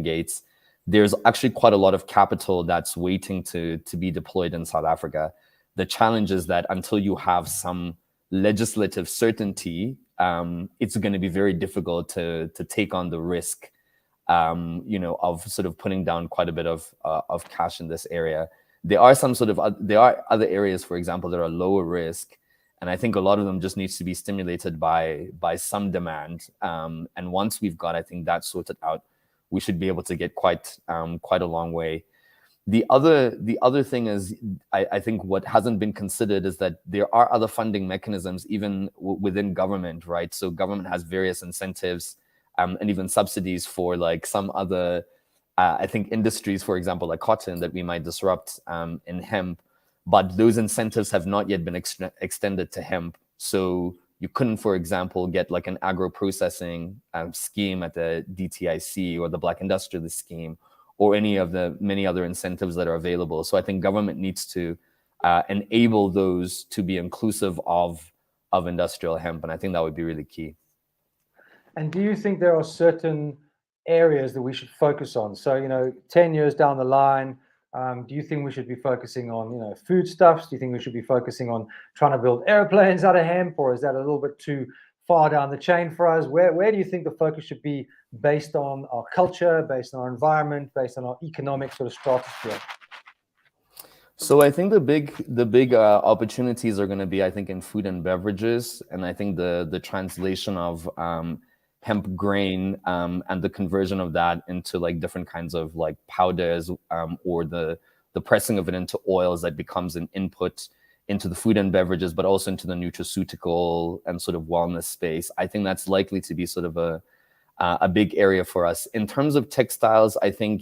gates. There's actually quite a lot of capital that's waiting to be deployed in South Africa. The challenge is that until you have some legislative certainty, it's going to be very difficult to take on the risk, of sort of putting down quite a bit of cash in this area. There are other areas, for example, that are lower risk, and I think a lot of them just needs to be stimulated by some demand. And once we've got, I think, that sorted out, we should be able to get quite a long way. The other thing is, I think what hasn't been considered is that there are other funding mechanisms even within government, right? So government has various incentives and even subsidies for like some other, I think, industries, for example, like cotton, that we might disrupt in hemp. But those incentives have not yet been extended to hemp. So you couldn't, for example, get like an agro-processing scheme at the DTIC or the Black Industrialist scheme, or any of the many other incentives that are available. So I think government needs to enable those to be inclusive of industrial hemp. And I think that would be really key. And do you think there are certain areas that we should focus on? So, 10 years down the line, do you think we should be focusing on, foodstuffs? Do you think we should be focusing on trying to build airplanes out of hemp? Or is that a little bit too far down the chain for us? Where do you think the focus should be, based on our culture, based on our environment, based on our economic sort of stratosphere? So I think the big opportunities are going to be, I think, in food and beverages, and I think the translation of hemp grain and the conversion of that into like different kinds of like powders, or the pressing of it into oils that becomes an input into the food and beverages, but also into the nutraceutical and sort of wellness space. I think that's likely to be sort of a big area for us. In terms of textiles, I think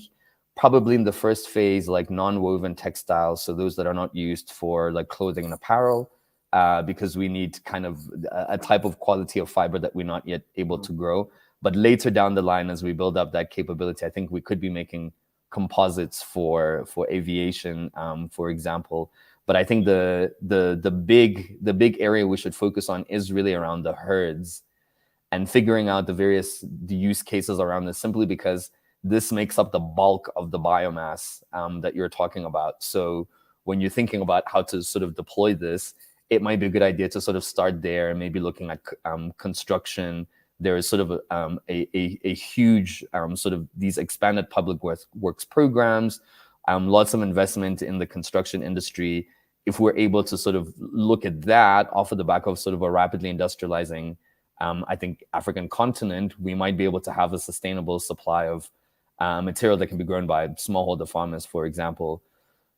probably in the first phase, like non-woven textiles, so those that are not used for like clothing and apparel, because we need kind of a type of quality of fiber that we're not yet able to grow. But later down the line, as we build up that capability, I think we could be making composites for aviation, for example. But I think the big area we should focus on is really around the herds and figuring out the use cases around this, simply because this makes up the bulk of the biomass that you're talking about. So when you're thinking about how to sort of deploy this, it might be a good idea to sort of start there and maybe looking at construction. There is sort of a huge sort of these expanded public works programs, lots of investment in the construction industry. If we're able to sort of look at that off of the back of sort of a rapidly industrializing, I think, African continent, we might be able to have a sustainable supply of material that can be grown by smallholder farmers, for example.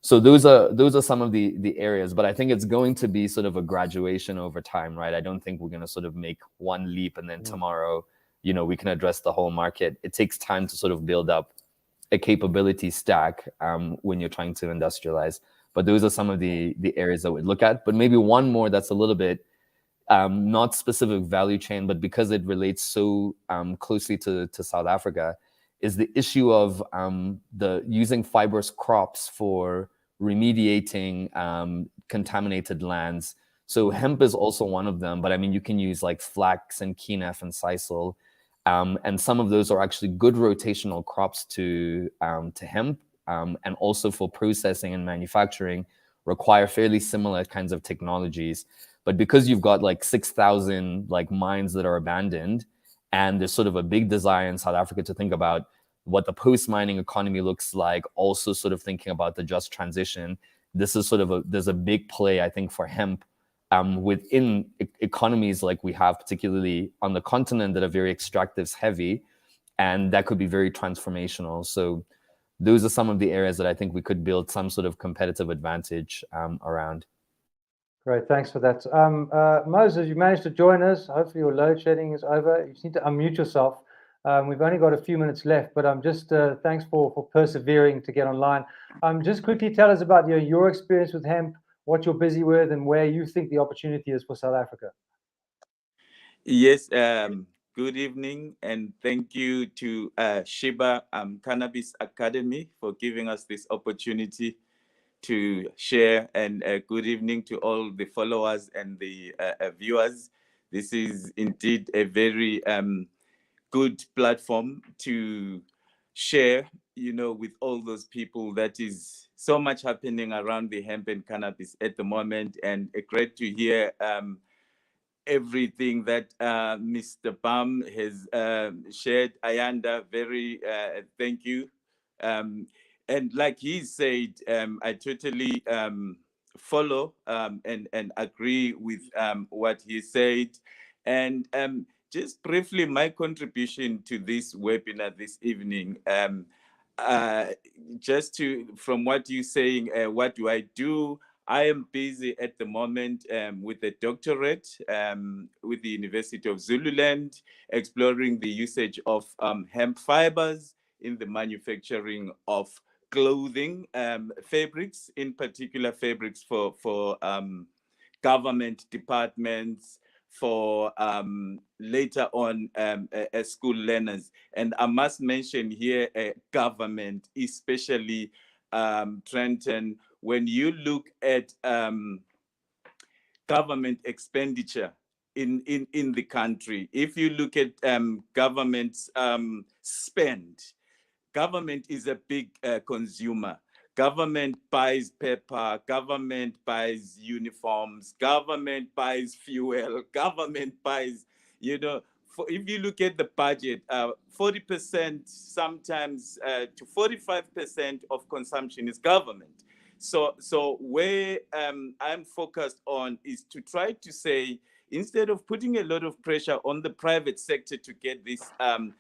So those are some of the areas, but I think it's going to be sort of a graduation over time, right? I don't think we're going to sort of make one leap and then tomorrow, we can address the whole market. It takes time to sort of build up a capability stack when you're trying to industrialize. But those are some of the areas that we'd look at. But maybe one more that's a little bit not specific value chain, but because it relates so closely to South Africa, is the issue of the using fibrous crops for remediating contaminated lands. So hemp is also one of them, but I mean, you can use like flax and keenaf and sisal, and some of those are actually good rotational crops to hemp, and also for processing and manufacturing require fairly similar kinds of technologies. But because you've got like 6,000 like mines that are abandoned, and there's sort of a big desire in South Africa to think about what the post-mining economy looks like, also sort of thinking about the just transition. This is sort of there's a big play, I think, for hemp within economies like we have, particularly on the continent, that are very extractives heavy, and that could be very transformational. So those are some of the areas that I think we could build some sort of competitive advantage around. Great, thanks for that. Moses, you managed to join us. Hopefully your load shedding is over. You just need to unmute yourself. We've only got a few minutes left, but just thanks for persevering to get online. Just quickly tell us about your experience with hemp, what you're busy with, and where you think the opportunity is for South Africa. Yes, good evening, and thank you to Sheba Cannabis Academy for giving us this opportunity to share, and good evening to all the followers and the viewers. This is indeed a very good platform to share, with all those people. That is so much happening around the hemp and cannabis at the moment, and great to hear everything that Mr. Bam has shared. Ayanda, very thank you. And like he said, I totally follow and agree with what he said. And just briefly, my contribution to this webinar this evening, from what you're saying, what do I do? I am busy at the moment with a doctorate with the University of Zululand, exploring the usage of hemp fibers in the manufacturing of clothing, fabrics, in particular fabrics for government departments, for later on school learners. And I must mention here government, especially Trenton. When you look at government expenditure in the country, if you look at government's spend, government is a big consumer. Government buys paper, government buys uniforms, government buys fuel, government buys, if you look at the budget, 40% sometimes to 45% of consumption is government. So where I'm focused on is to try to say, instead of putting a lot of pressure on the private sector to get this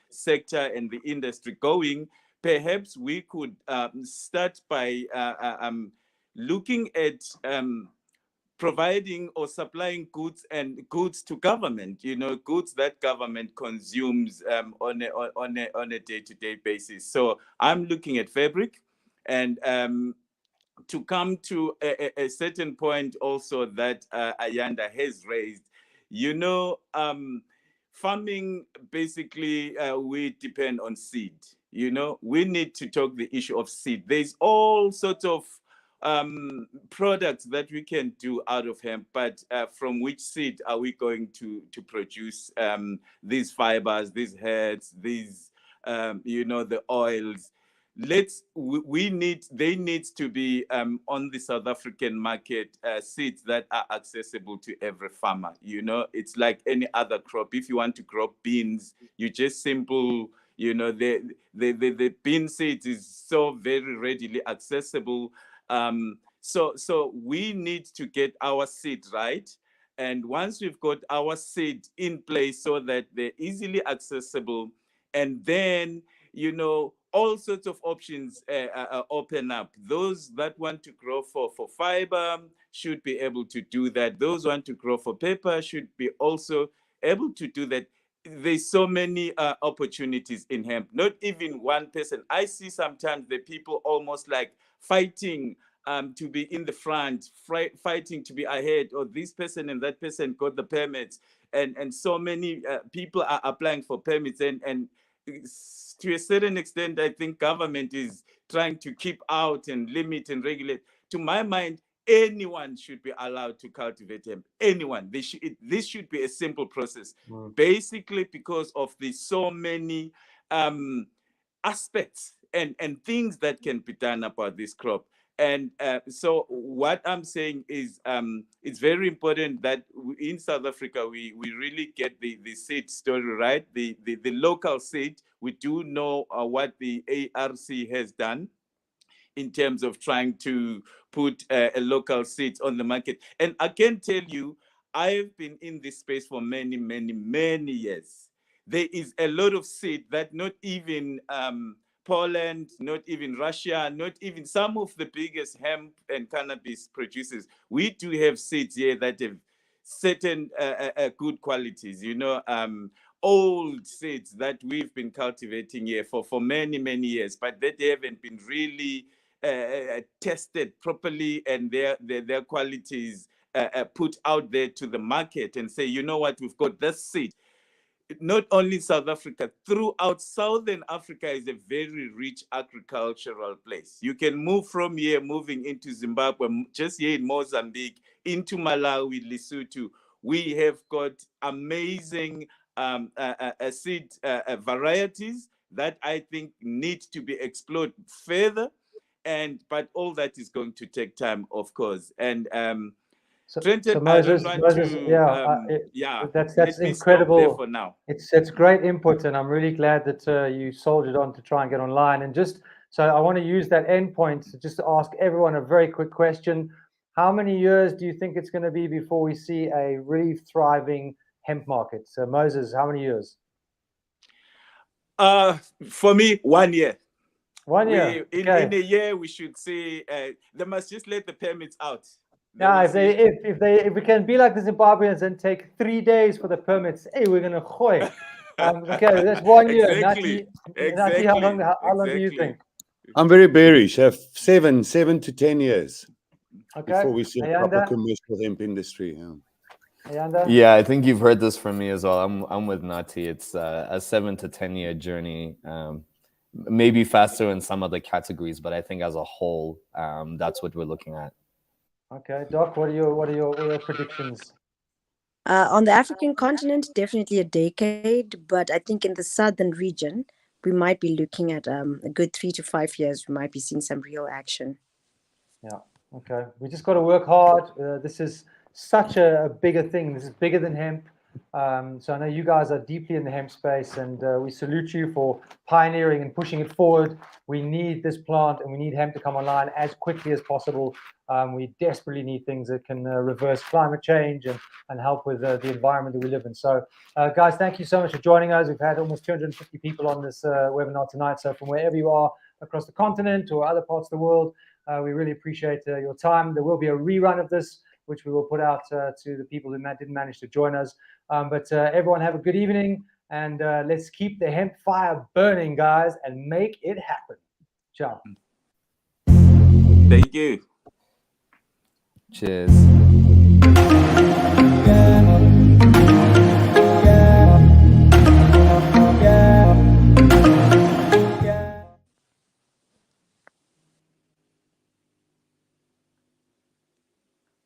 sector and the industry going, perhaps we could start by looking at providing or supplying goods to government, goods that government consumes on a day-to-day basis. So I'm looking at fabric, and to come to a certain point also that Ayanda has raised, farming, basically, we depend on seed. We need to talk the issue of seed. There's all sorts of products that we can do out of hemp, but from which seed are we going to produce these fibers, these heads, these the oils? They need to be on the South African market, seeds that are accessible to every farmer. It's like any other crop. If you want to grow beans, you just simple, the bean seeds is so very readily accessible. So we need to get our seed right. And once we've got our seed in place so that they're easily accessible, and then, all sorts of options open up. Those that want to grow for fiber should be able to do that. Those want to grow for paper should be also able to do that. There's so many opportunities in hemp. Not even one person. I see sometimes the people almost like fighting to be in the front, fighting to be ahead, or this person and that person got the permits, and so many people are applying for permits, and to a certain extent, I think government is trying to keep out and limit and regulate. To my mind, anyone should be allowed to cultivate hemp. Anyone. This should be a simple process. Basically, because of the so many aspects and things that can be done about this crop. And so what I'm saying is it's very important that in South Africa, we really get the seed story right, the local seed. We do know what the ARC has done in terms of trying to put a local seed on the market. And I can tell you, I've been in this space for many, many, many years. There is a lot of seed that not even Poland, not even Russia, not even some of the biggest hemp and cannabis producers. We do have seeds here that have certain good qualities, old seeds that we've been cultivating here for many, many years, but that they haven't been really tested properly, and their qualities put out there to the market and say, you know what, we've got this seed. Not only South Africa, throughout Southern Africa is a very rich agricultural place. You can move from here, moving into Zimbabwe, just here in Mozambique, into Malawi, Lesotho. We have got amazing seed varieties that I think need to be explored further. But all that is going to take time, of course. And Trenton, Moses, that's incredible. For now. It's great input, and I'm really glad that you soldiered on to try and get online. And just so I want to use that endpoint just to ask everyone a very quick question. How many years do you think it's going to be before we see a really thriving hemp market? So Moses, how many years? For me, 1 year. 1 year. In a year, we should see. They must just let the permits out. Yeah, if we can be like the Zimbabweans and take 3 days for the permits, hey, we're gonna goy. Okay, that's 1 year. Exactly. Nati, how long do you think? I'm very bearish. 7 to 10 years before we see a proper commercial hemp industry. Yeah, I think you've heard this from me as well. I'm with Nati. It's a 7 to 10 year journey. Maybe faster in some other categories, but I think as a whole, that's what we're looking at. Okay, Doc, what are your predictions? On the African continent, definitely a decade, but I think in the southern region, we might be looking at a good 3 to 5 years. We might be seeing some real action. Yeah, okay. We just got to work hard. This is such a bigger thing. This is bigger than hemp. So I know you guys are deeply in the hemp space, and we salute you for pioneering and pushing it forward. We need this plant, and we need hemp to come online as quickly as possible. We desperately need things that can reverse climate change and help with the environment that we live in. So guys, thank you so much for joining us. We've had almost 250 people on this webinar tonight. So from wherever you are across the continent or other parts of the world, we really appreciate your time. There will be a rerun of this, which we will put out to the people who didn't manage to join us. But everyone have a good evening, and let's keep the hemp fire burning, guys, and make it happen. Ciao. Thank you. Cheers.